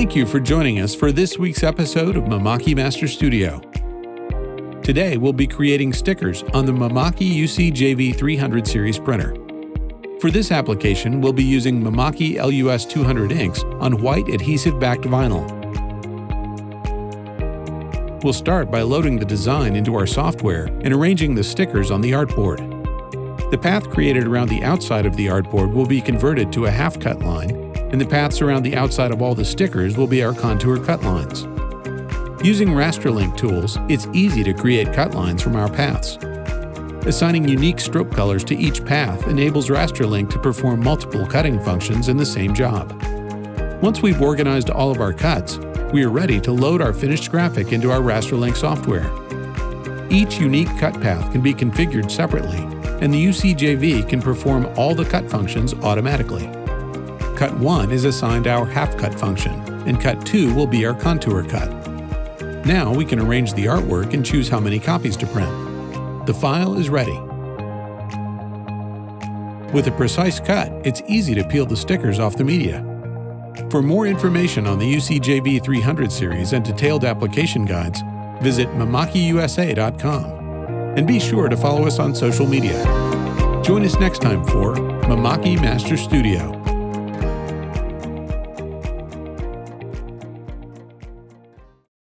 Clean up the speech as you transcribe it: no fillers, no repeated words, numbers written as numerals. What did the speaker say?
Thank you for joining us for this week's episode of Mimaki Master Studio. Today we'll be creating stickers on the Mimaki UCJV300 series printer. For this application, we'll be using Mimaki LUS200 inks on white adhesive-backed vinyl. We'll start by loading the design into our software and arranging the stickers on the artboard. The path created around the outside of the artboard will be converted to a half-cut line, and the paths around the outside of all the stickers will be our contour cut lines. Using Rasterlink tools, it's easy to create cut lines from our paths. Assigning unique stroke colors to each path enables Rasterlink to perform multiple cutting functions in the same job. Once we've organized all of our cuts, we are ready to load our finished graphic into our Rasterlink software. Each unique cut path can be configured separately, and the UCJV can perform all the cut functions automatically. Cut 1 is assigned our half-cut function, and Cut 2 will be our contour cut. Now we can arrange the artwork and choose how many copies to print. The file is ready. With a precise cut, it's easy to peel the stickers off the media. For more information on the UCJV300 series and detailed application guides, visit mimakiusa.com. And be sure to follow us on social media. Join us next time for Mimaki Master Studio.